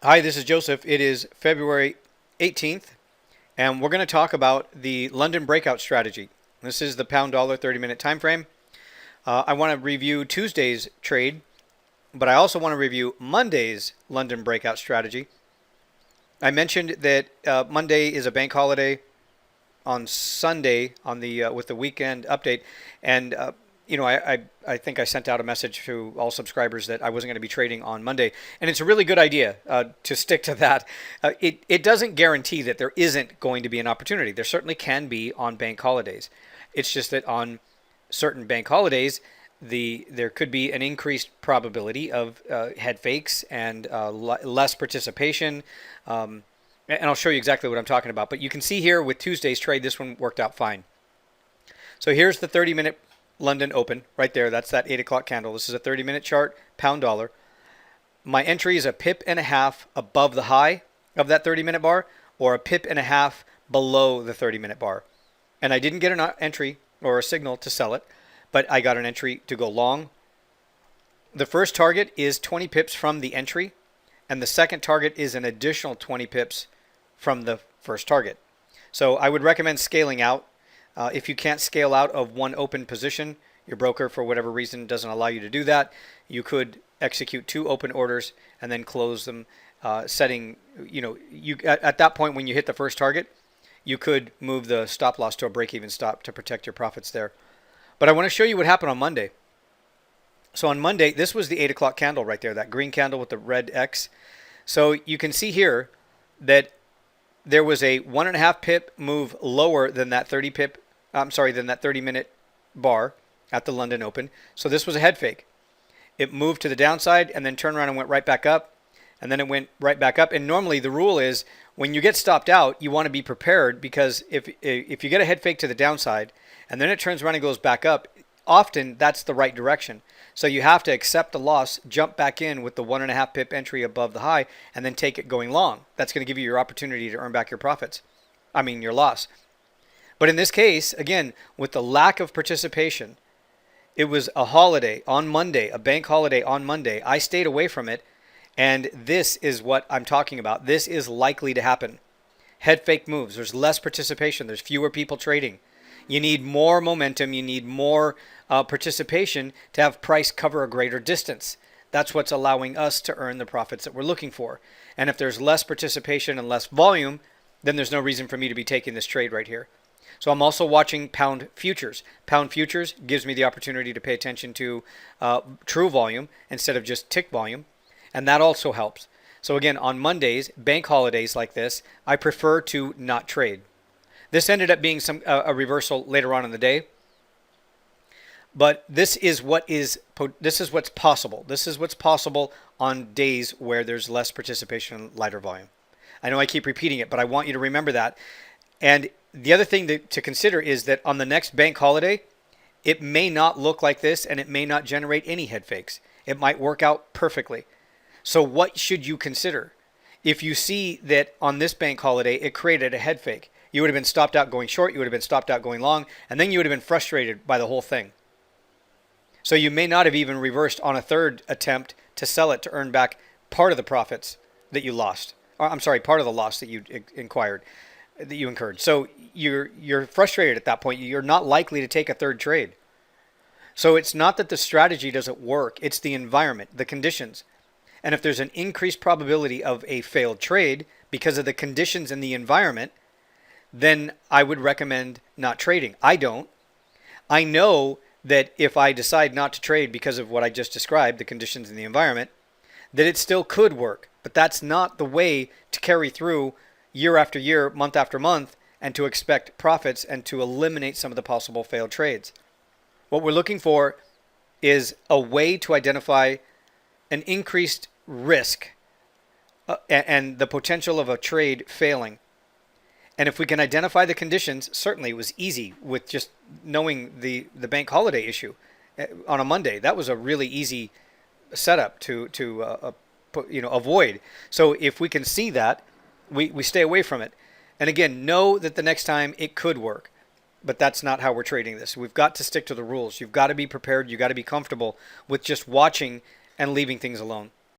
Hi, this is Joseph. It is February 18th, and we're going to talk about the London breakout strategy. This is the pound dollar 30-minute time frame. I want to review Tuesday's trade, but I also want to review Monday's London breakout strategy. I mentioned that Monday is a bank holiday. On Sunday on the with the weekend update, and I think I sent out a message to all subscribers that I wasn't going to be trading on Monday, and it's a really good idea to stick to that. It doesn't guarantee that there isn't going to be an opportunity. There certainly can be on bank holidays. It's just that on certain bank holidays, there could be an increased probability of head fakes and less participation. And I'll show you exactly what I'm talking about. But you can see here with Tuesday's trade, this one worked out fine. So here's the 30-minute London open right there. That's that 8 o'clock candle. This is a 30-minute chart, pound dollar. My entry is a pip and a half above the high of that 30-minute bar, or a pip and a half below the 30-minute bar. And I didn't get an entry or a signal to sell it, but I got an entry to go long. The first target is 20 pips from the entry, and the second target is an additional 20 pips from the first target. So I would recommend scaling out. If you can't scale out of one open position, your broker for whatever reason doesn't allow you to do that, you could execute two open orders and then close them, setting, at that point when you hit the first target, you could move the stop loss to a break-even stop to protect your profits there. But I want to show you what happened on Monday. So on Monday, this was the 8 o'clock candle right there, that green candle with the red X. So you can see here that there was a 1.5 pip move lower than that 30-minute bar at the London Open. So this was a head fake. It moved to the downside and then turned around and went right back up. And then it went right back up. And normally the rule is when you get stopped out, you want to be prepared, because if you get a head fake to the downside and then it turns around and goes back up, often that's the right direction. So you have to accept the loss, jump back in with the 1.5 pip entry above the high, and then take it going long. That's going to give you your opportunity to earn back your profits. Your loss. But in this case, again, with the lack of participation, it was a holiday on Monday, a bank holiday on Monday. I stayed away from it, and this is what I'm talking about. This is likely to happen. Head fake moves. There's less participation. There's fewer people trading. You need more momentum. You need more participation to have price cover a greater distance. That's what's allowing us to earn the profits that we're looking for. And if there's less participation and less volume, then there's no reason for me to be taking this trade right here. So I'm also watching pound futures. Pound futures gives me the opportunity to pay attention to true volume instead of just tick volume. And that also helps. So again, on Mondays, bank holidays like this, I prefer to not trade. This ended up being a reversal later on in the day. But this is what's possible. This is what's possible on days where there's less participation and lighter volume. I know I keep repeating it, but I want you to remember that. And the other thing to consider is that on the next bank holiday, it may not look like this, and it may not generate any head fakes. It might work out perfectly. So what should you consider? If you see that on this bank holiday, it created a head fake, you would have been stopped out going short, you would have been stopped out going long, and then you would have been frustrated by the whole thing. So you may not have even reversed on a third attempt to sell it to earn back part of the profits that you lost. Or, I'm sorry, part of the loss that you incurred. So you're frustrated at that point. You're not likely to take a third trade. So it's not that the strategy doesn't work. It's the environment, the conditions. And if there's an increased probability of a failed trade because of the conditions in the environment, then I would recommend not trading. I don't. I know that if I decide not to trade because of what I just described, the conditions in the environment, that it still could work. But that's not the way to carry through year after year, month after month, and to expect profits and to eliminate some of the possible failed trades. What we're looking for is a way to identify an increased risk and the potential of a trade failing. And if we can identify the conditions, certainly it was easy with just knowing the bank holiday issue on a Monday. That was a really easy setup to avoid. So if we can see that, we stay away from it. And again, know that the next time it could work, but that's not how we're trading this. We've got to stick to the rules. You've got to be prepared. You've got to be comfortable with just watching and leaving things alone.